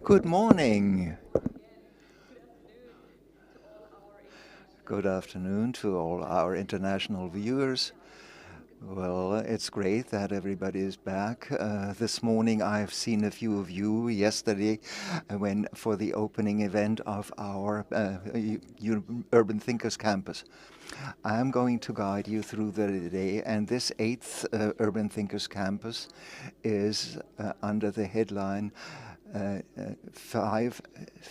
Good morning. Good afternoon to all our international viewers. Well, it's great that everybody is back. This morning I've seen a few of you. Yesterday I went for the opening event of our Urban Thinkers Campus. I'm going to guide you through the day, and this 8th Urban Thinkers Campus is under the headline 5,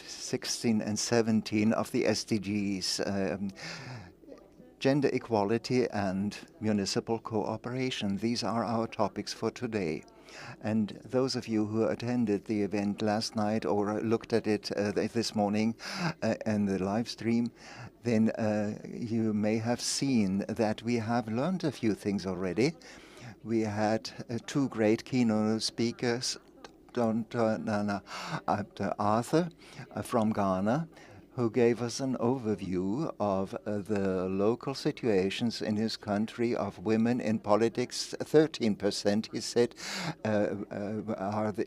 16 and 17 of the SDGs, gender equality and municipal cooperation. These are our topics for today. And those of you who attended the event last night or looked at it this morning in the live stream, then you may have seen that we have learned a few things already. We had two great keynote speakers, Dr. Arthur from Ghana, who gave us an overview of the local situations in his country of women in politics. 13%, he said,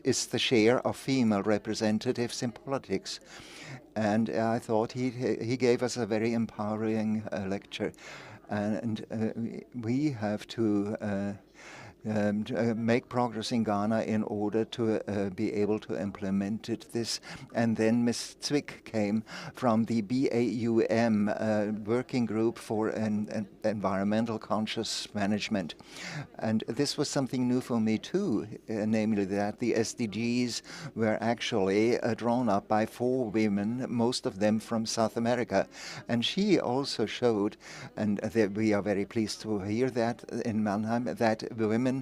is the share of female representatives in politics. And I thought he gave us a very empowering lecture. And we have to make progress in Ghana in order to be able to implement this. And then Ms. Zwick came from the BAUM working group for environmental conscious management. And this was something new for me too, namely that the SDGs were actually drawn up by 4 women, most of them from South America. And she also showed, and we are very pleased to hear that in Mannheim, that women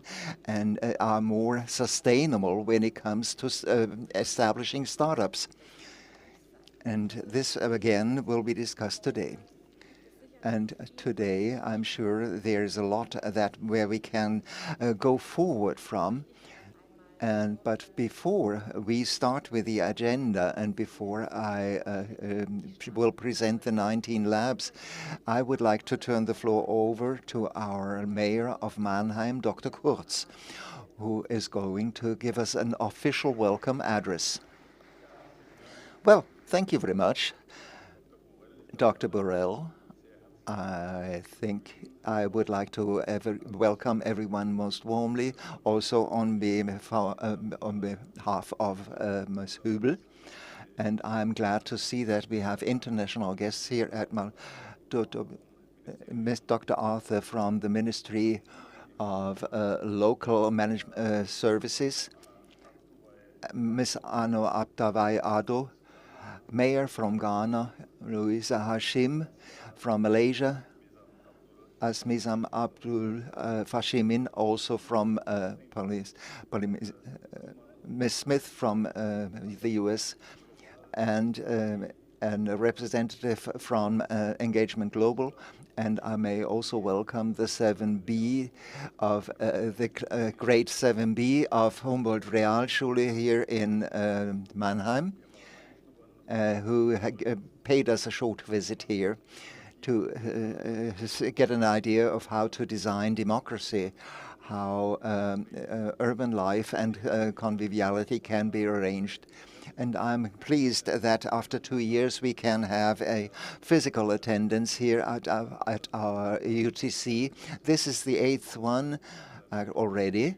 and are more sustainable when it comes to establishing startups. And this again will be discussed today. And today I'm sure there's a lot where we can go forward from. But before we start with the agenda and before I will present the 19 labs, I would like to turn the floor over to our mayor of Mannheim, Dr. Kurz, who is going to give us an official welcome address. Well, thank you very much, Dr. Borrell. I think I would like to welcome everyone most warmly, also on behalf of Ms. Hübel. And I'm glad to see that we have international guests here at Ms. Dr. Arthur from the Ministry of Local Management Services, Ms. Ano Abdawai Ado, Mayor from Ghana, Louisa Hashim from Malaysia, Asmizam Abdul Fashimin, also from Ms. Smith from the US, and a representative from Engagement Global. And I may also welcome the 7B of the grade 7B of Humboldt Realschule here in Mannheim, who paid us a short visit here to get an idea of how to design democracy, how urban life and conviviality can be arranged. And I'm pleased that after 2 years we can have a physical attendance here at our UTC. This is the 8th one already.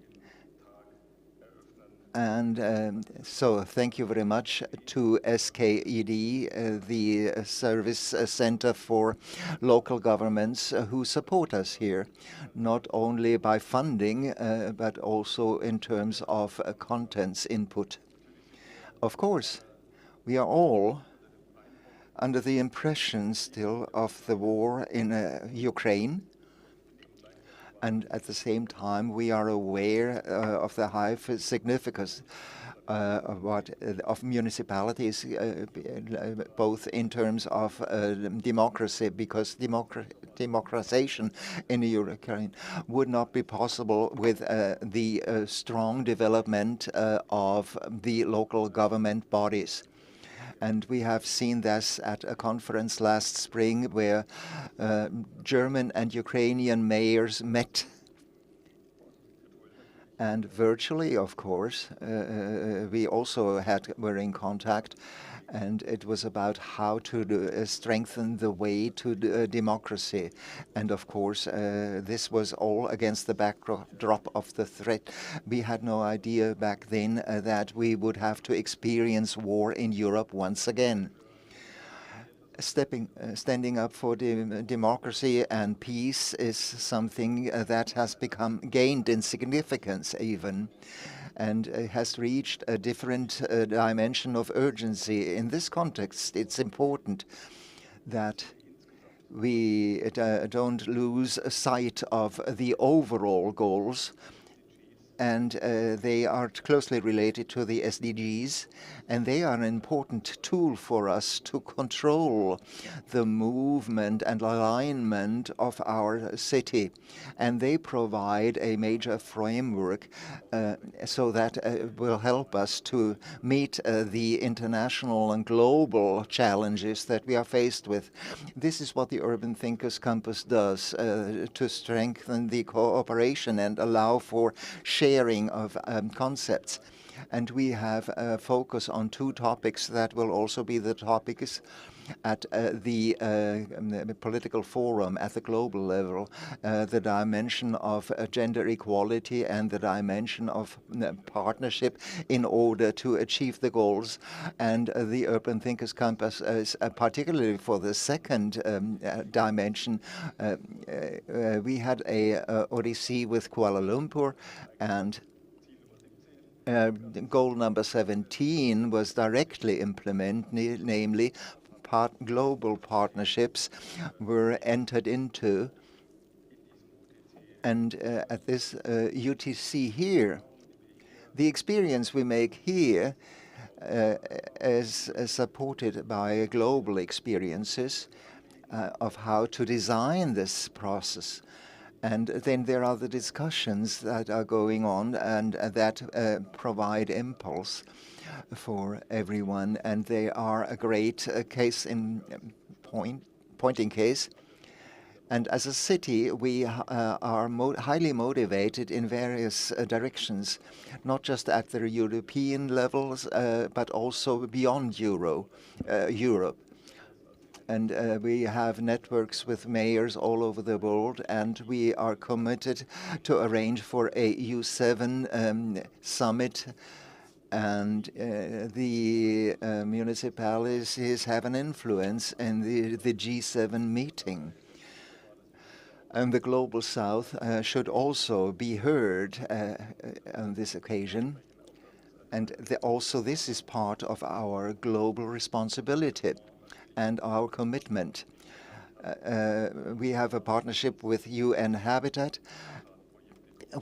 And so thank you very much to SKED, the Service Center for Local Governments, who support us here, not only by funding, but also in terms of contents input. Of course, we are all under the impression still of the war in Ukraine. And at the same time, we are aware of the high significance of municipalities, both in terms of democracy, because democratization in Ukraine would not be possible with the strong development of the local government bodies. And we have seen this at a conference last spring where German and Ukrainian mayors met And virtually, of course, we also were in contact, and it was about how to strengthen the way to democracy. And of course, this was all against the backdrop of the threat. We had no idea back then that we would have to experience war in Europe once again. Standing up for democracy and peace is something that has gained in significance even, and has reached a different dimension of urgency. In this context, it's important that we don't lose sight of the overall goals, and they are closely related to the SDGs, and they are an important tool for us to control the movement and alignment of our city. And they provide a major framework so that will help us to meet the international and global challenges that we are faced with. This is what the Urban Thinkers Campus does to strengthen the cooperation and allow for sharing of concepts. And we have a focus on two topics that will also be the topics at the political forum at the global level, the dimension of gender equality and the dimension of partnership in order to achieve the goals. And the Urban Thinkers Campus is particularly for the second dimension. We had a odyssey with Kuala Lumpur, and goal number 17 was directly implemented, namely global partnerships were entered into. And at this UTC here, the experience we make here is supported by global experiences of how to design this process. And then there are the discussions that are going on and that provide impulse for everyone, and they are a great pointing case. And as a city, we are highly motivated in various directions, not just at the European levels, but also beyond Europe. And we have networks with mayors all over the world, and we are committed to arrange for a U7 summit. And the municipalities have an influence in the G7 meeting. And the Global South should also be heard on this occasion. And also this is part of our global responsibility and our commitment. We have a partnership with UN Habitat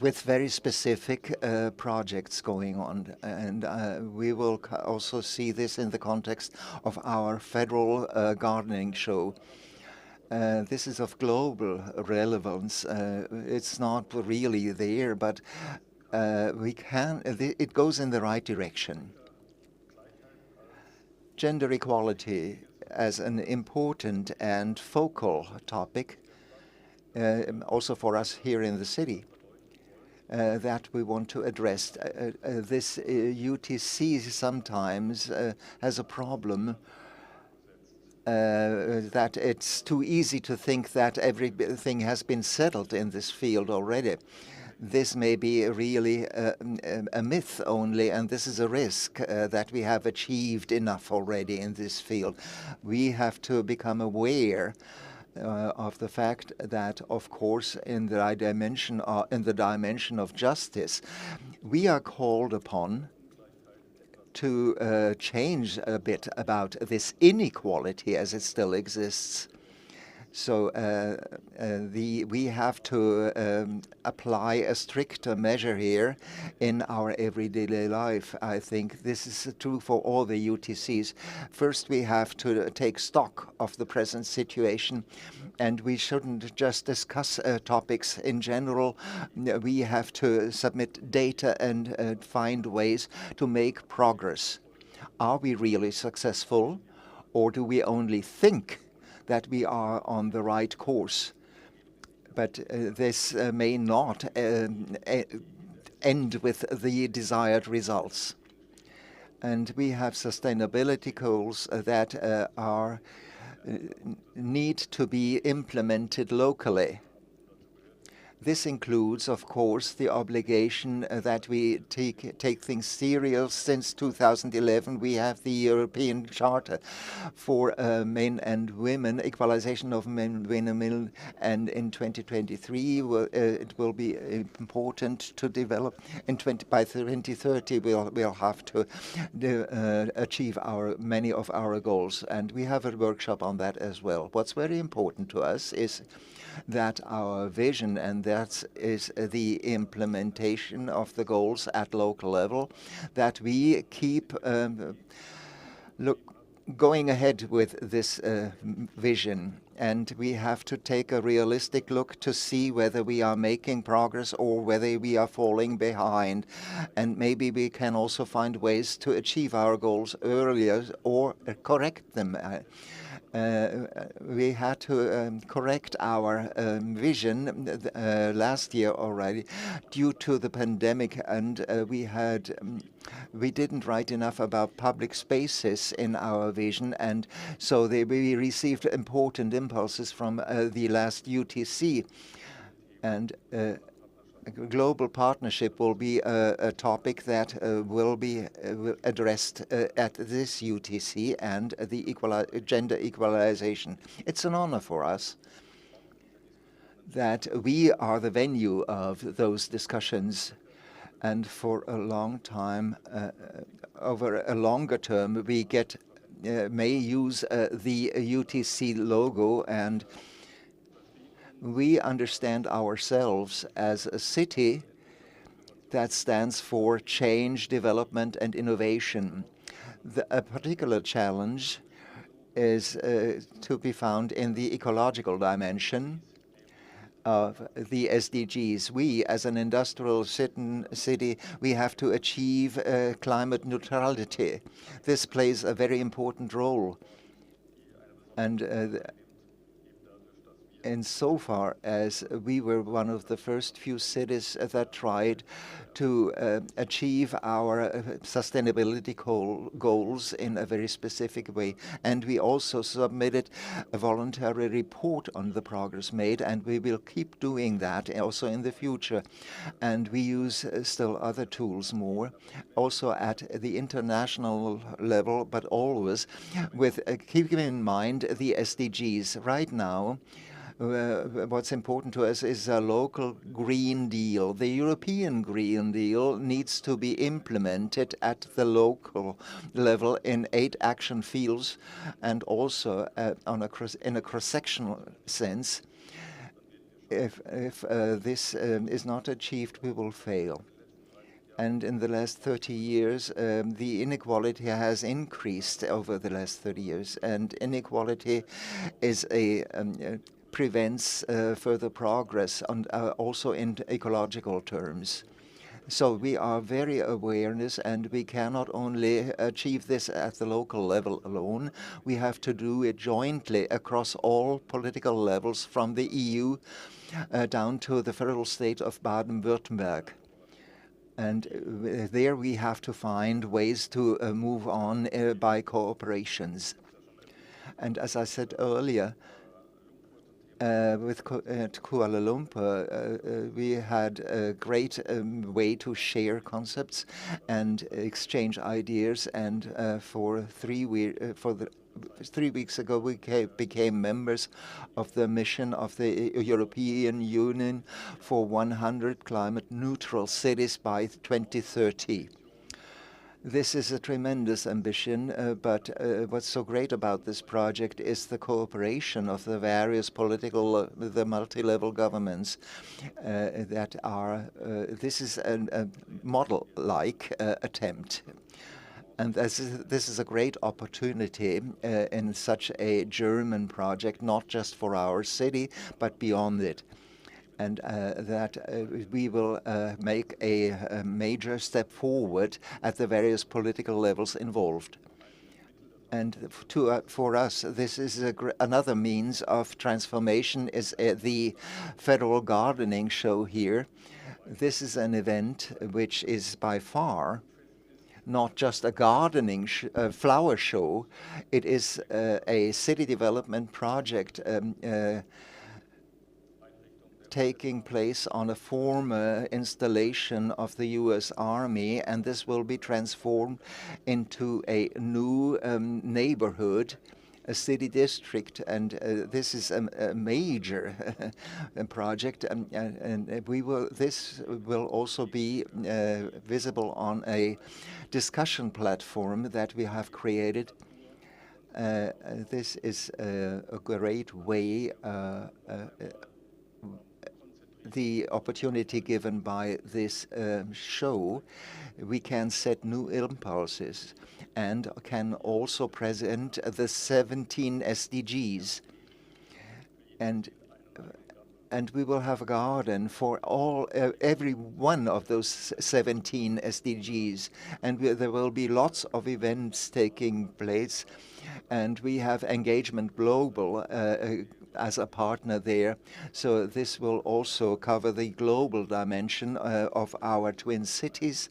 with very specific projects going on, and we will also see this in the context of our federal gardening show. This is of global relevance. It's not really there, but it goes in the right direction. Gender equality as an important and focal topic, also for us here in the city, that we want to address. This UTC sometimes has a problem that it's too easy to think that everything has been settled in this field already. This may be really a myth only, and this is a risk that we have achieved enough already in this field. We have to become aware of the fact that, of course, in the dimension of justice, we are called upon to change a bit about this inequality as it still exists. So we have to apply a stricter measure here in our everyday life. I think this is true for all the UTCs. First, we have to take stock of the present situation, and we shouldn't just discuss topics in general. We have to submit data and find ways to make progress. Are we really successful, or do we only think that we are on the right course? But this may not end with the desired results. And we have sustainability goals that need to be implemented locally. This includes, of course, the obligation that we take things serious. Since 2011, we have the European Charter for men and women, equalization of men and women, and in 2023 it will be important to develop. By 2030, we'll have to achieve many of our goals, and we have a workshop on that as well. What's very important to us is that our vision, and that is the implementation of the goals at local level, that we keep going ahead with this vision. And we have to take a realistic look to see whether we are making progress or whether we are falling behind. And maybe we can also find ways to achieve our goals earlier or correct them. We had to correct our vision last year already due to the pandemic, and we didn't write enough about public spaces in our vision, and so we received important impulses from the last UTC. And global partnership will be a topic that will be addressed at this UTC, and the gender equalization. It's an honor for us that we are the venue of those discussions, and for a long time, over a longer term, we may use the UTC logo, and we understand ourselves as a city that stands for change, development, and innovation. A particular challenge is to be found in the ecological dimension of the SDGs. We, as an industrial city, we have to achieve climate neutrality. This plays a very important role. And insofar as we were one of the first few cities that tried to achieve our sustainability goals in a very specific way. And we also submitted a voluntary report on the progress made, and we will keep doing that also in the future. And we use still other tools more, also at the international level, but always with keeping in mind the SDGs. Right now, what's important to us is a local Green Deal. The European Green Deal needs to be implemented at the local level in 8 action fields, and also in a cross-sectional sense. If this is not achieved, we will fail. And in the last 30 years, the inequality has increased over the last 30 years, and inequality is prevents further progress, and also in ecological terms. So we are very awareness, and we cannot only achieve this at the local level alone. We have to do it jointly across all political levels, from the EU down to the federal state of Baden-Württemberg. And there we have to find ways to move on by cooperations. And as I said earlier, at Kuala Lumpur, we had a great way to share concepts and exchange ideas. And for 3 weeks ago, we became members of the mission of the European Union for 100 climate-neutral cities by 2030. This is a tremendous ambition, but what's so great about this project is the cooperation of the various the multi-level governments that are, this is a model-like attempt. And this is a great opportunity in such a German project, not just for our city, but beyond it. And that we will make a major step forward at the various political levels involved. And for us, this is another means of transformation, is the federal gardening show here. This is an event which is by far not just a gardening flower show. It is a city development project taking place on a former installation of the U.S. Army, and this will be transformed into a new neighborhood, a city district, and this is a major project, and this will also be visible on a discussion platform that we have created. This is a great way, the opportunity given by this show. We can set new impulses and can also present the 17 SDGs. And we will have a garden for every one of those 17 SDGs. And there will be lots of events taking place. And we have Engagement Global as a partner there. So this will also cover the global dimension of our twin cities.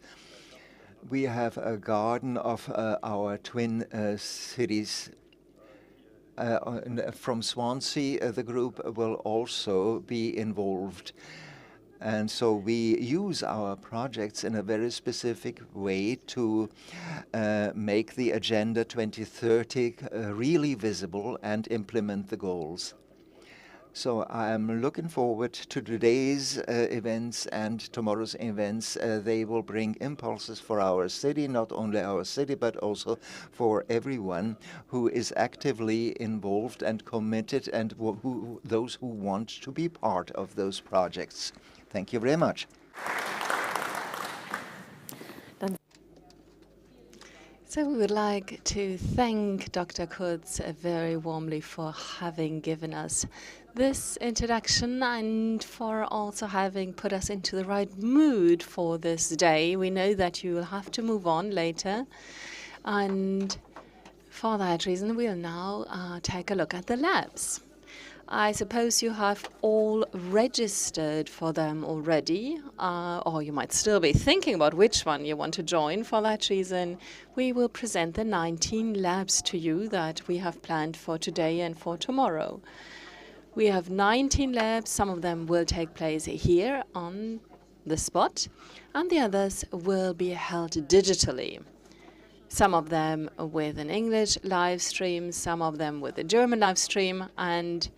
We have a garden of our twin cities. From Swansea, the group will also be involved. And so we use our projects in a very specific way to make the Agenda 2030 really visible and implement the goals. So I'm looking forward to today's events and tomorrow's events. They will bring impulses for our city, not only our city, but also for everyone who is actively involved and committed, and those who want to be part of those projects. Thank you very much. So we would like to thank Dr. Kurz very warmly for having given us this introduction and for also having put us into the right mood for this day. We know that you will have to move on later, and for that reason we'll now take a look at the labs. I suppose you have all registered for them already, or you might still be thinking about which one you want to join. For that reason, we will present the 19 labs to you that we have planned for today and for tomorrow. We have 19 labs. Some of them will take place here on the spot, and the others will be held digitally. Some of them with an English live stream, some of them with a German live stream, and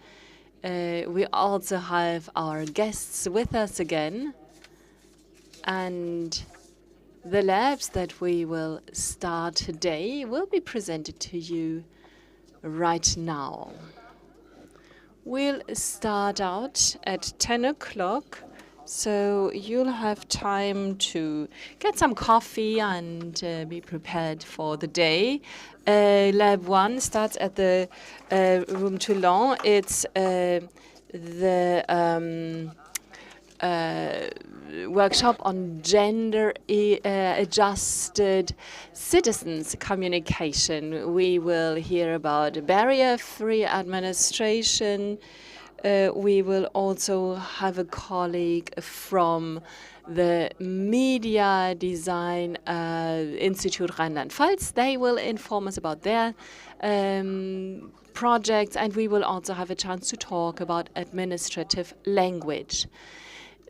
we also have our guests with us again. And the labs that we will start today will be presented to you right now. We'll start out at 10 o'clock. So you'll have time to get some coffee and be prepared for the day. Lab 1 starts at the room Toulon. It's the workshop on gender-adjusted citizens communication. We will hear about barrier-free administration. We will also have a colleague from the Media Design Institute Rheinland-Pfalz. They will inform us about their projects, and we will also have a chance to talk about administrative language.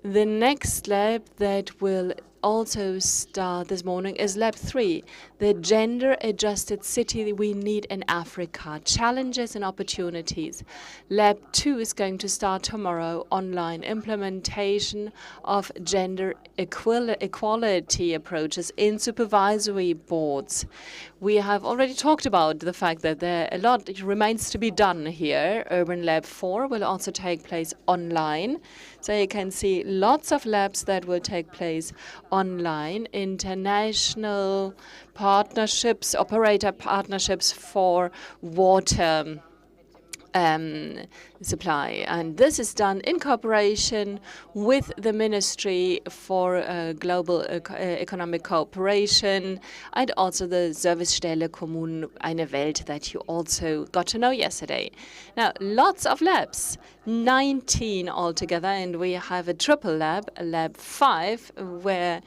The next lab that will also start this morning is Lab 3, the gender-adjusted city we need in Africa, challenges and opportunities. Lab 2 is going to start tomorrow, online implementation of gender equality approaches in supervisory boards. We have already talked about the fact that a lot remains to be done here. Urban Lab 4 will also take place online. So you can see lots of labs that will take place online. International partnerships, operator partnerships for water supply. And this is done in cooperation with the Ministry for Global Economic Cooperation and also the Servicestelle Kommunen eine Welt that you also got to know yesterday. Now, lots of labs, 19 altogether, and we have a triple lab, Lab 5, where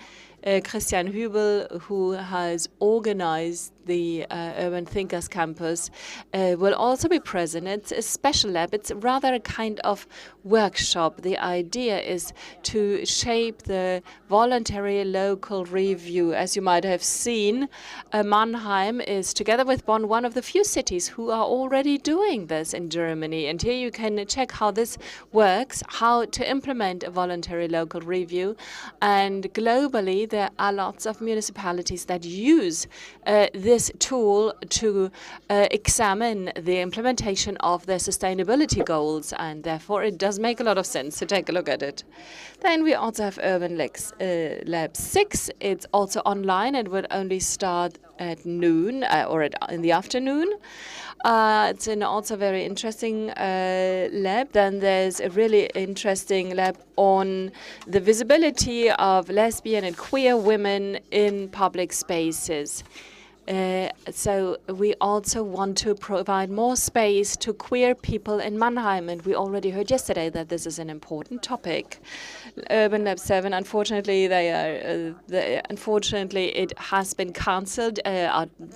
Christian Hübel, who has organized the Urban Thinkers Campus, will also be present. It's a special lab. It's rather a kind of workshop. The idea is to shape the voluntary local review. As you might have seen, Mannheim is, together with Bonn, one of the few cities who are already doing this in Germany. And here you can check how this works, how to implement a voluntary local review. And globally, there are lots of municipalities that use this tool to examine the implementation of their sustainability goals, and therefore it does make a lot of sense to take a look at it. Then we also have Urban Lab 6. It's also online and will only start at noon in the afternoon. It's an also very interesting lab. Then there's a really interesting lab on the visibility of lesbian and queer women in public spaces. So we also want to provide more space to queer people in Mannheim, and we already heard yesterday that this is an important topic. Urban Lab 7, unfortunately, unfortunately, it has been cancelled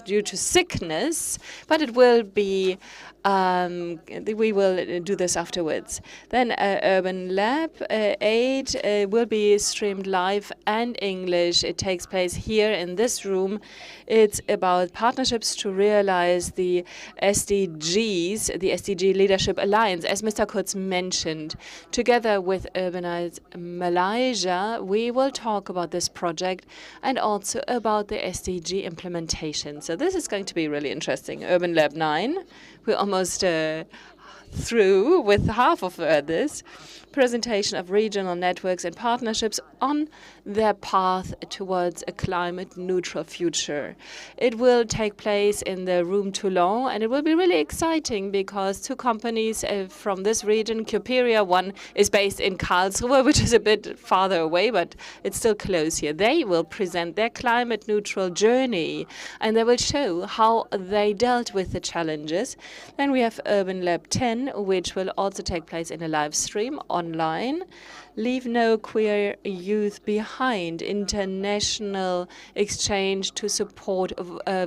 due to sickness, but it will be. We will do this afterwards. Then Urban Lab 8 will be streamed live and English. It takes place here in this room. It's about partnerships to realize the SDGs, the SDG Leadership Alliance, as Mr. Kurz mentioned. Together with Urbanize Malaysia, we will talk about this project and also about the SDG implementation. So this is going to be really interesting. Urban Lab 9. We're almost through with half of this presentation of regional networks and partnerships on their path towards a climate-neutral future. It will take place in the room Toulon, and it will be really exciting because two companies from this region, Cuperia, one is based in Karlsruhe, which is a bit farther away, but it's still close here. They will present their climate-neutral journey, and they will show how they dealt with the challenges. Then we have Urban Lab 10, which will also take place in a live stream online. Leave No Queer Youth Behind, international exchange to support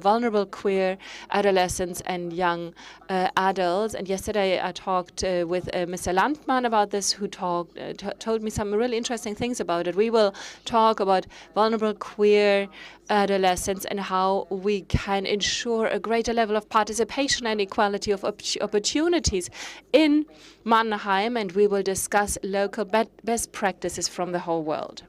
vulnerable queer adolescents and young adults. And yesterday I talked with Mr. Landmann about this, who told me some really interesting things about it. We will talk about vulnerable queer adolescents and how we can ensure a greater level of participation and equality of opportunities in Mannheim, and we will discuss local best practices from the whole world.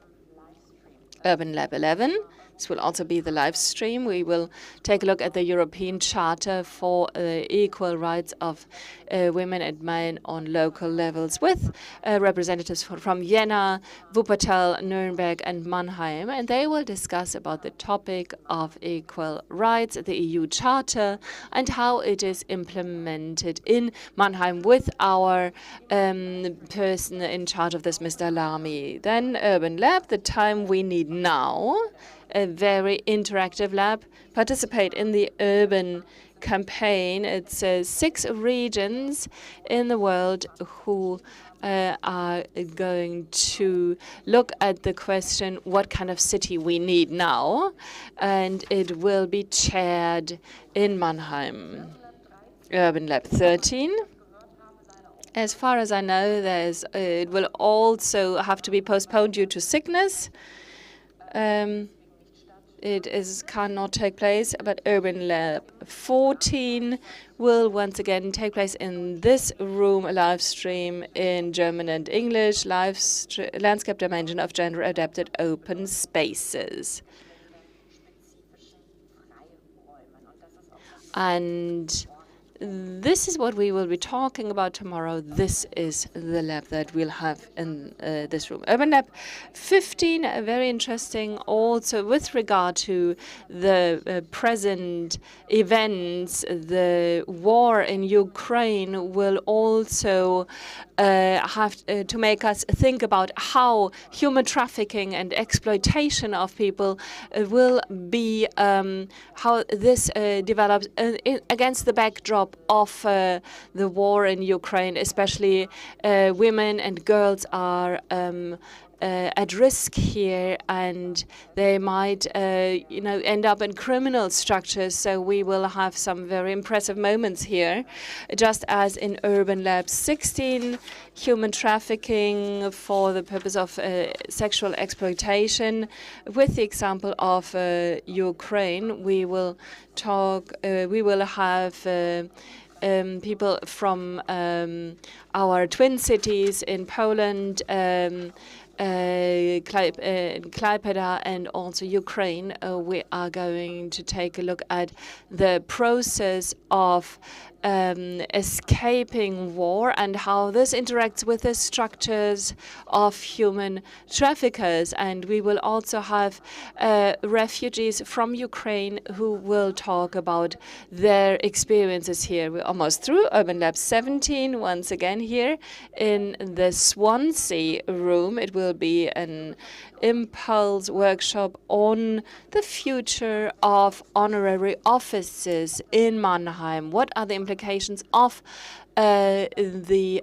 Urban Lab 11. This will also be the live stream. We will take a look at the European Charter for equal rights of women and men on local levels with representatives from Vienna, Wuppertal, Nuremberg, and Mannheim. And they will discuss about the topic of equal rights, the EU Charter, and how it is implemented in Mannheim with our person in charge of this, Mr. Lamy. Then Urban Lab, the time we need now. A very interactive lab. Participate in the urban campaign. It's 6 regions in the world who are going to look at the question, what kind of city we need now? And it will be chaired in Mannheim. Urban Lab 13. As far as I know, it will also have to be postponed due to sickness. It cannot take place, but Urban Lab 14 will once again take place in this room, a live stream in German and English, landscape dimension of gender-adapted open spaces. And this is what we will be talking about tomorrow. This is the lab that we'll have in this room. Urban Lab 15, very interesting also with regard to the present events. The war in Ukraine will also have to make us think about how human trafficking and exploitation of people will be, how this develops against the backdrop of the war in Ukraine. Especially women and girls are at risk here, and they might end up in criminal structures. So we will have some very impressive moments here, just as in Urban Lab 16, human trafficking for the purpose of sexual exploitation. With the example of Ukraine, we will talk. We will have people from our twin cities in Poland, Klaipeda, and also Ukraine. We are going to take a look at the process of escaping war and how this interacts with the structures of human traffickers. And we will also have refugees from Ukraine who will talk about their experiences here. We're almost through Urban Lab 17, once again here in the Swansea room. It will be an impulse workshop on the future of honorary offices in Mannheim. What are the implications of the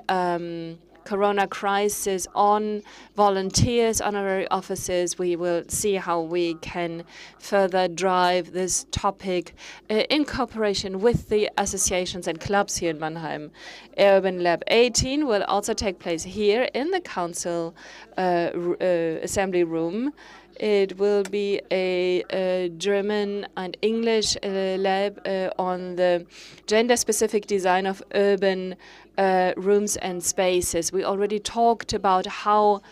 Corona crisis on volunteers, honorary offices? We will see how we can further drive this topic in cooperation with the associations and clubs here in Mannheim. Urban Lab 18 will also take place here in the council assembly room. It will be a German and English lab on the gender-specific design of urban rooms and spaces. We already talked about how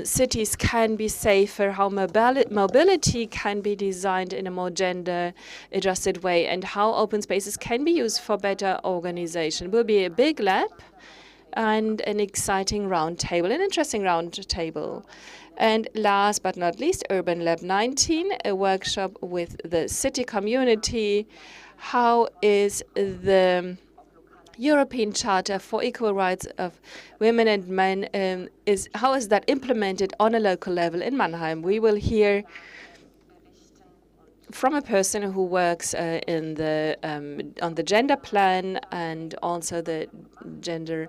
cities can be safer, how mobility can be designed in a more gender-adjusted way, and how open spaces can be used for better organization. It will be a big lab and an exciting round table, an interesting round table. And last but not least, Urban Lab 19, a workshop with the city community. How is the European Charter for Equal Rights of Women and Men, how is that implemented on a local level in Mannheim? We will hear from a person who works in the on the gender plan and also the gender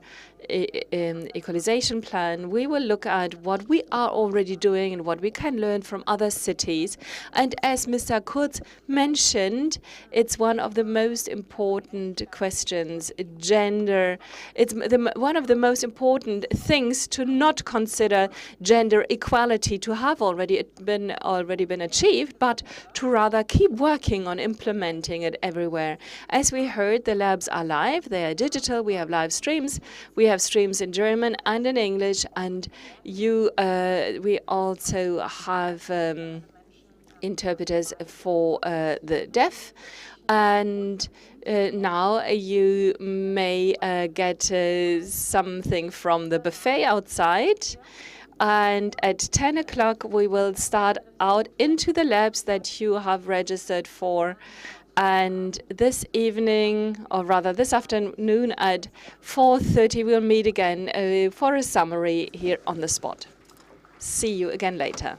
equalization plan. We will look at what we are already doing and what we can learn from other cities. And as Mr. Kurz mentioned, it's one of the most important questions, gender. It's one of the most important things to not consider gender equality to have already been achieved, but to rather keep working on implementing it everywhere. As we heard, the labs are live, they are digital, we have live streams, we have streams in German and in English, and we also have interpreters for the deaf. And now you may get something from the buffet outside. And at 10 o'clock, we will start out into the labs that you have registered for. And this evening, or rather this afternoon at 4:30, we'll meet again for a summary here on the spot. See you again later.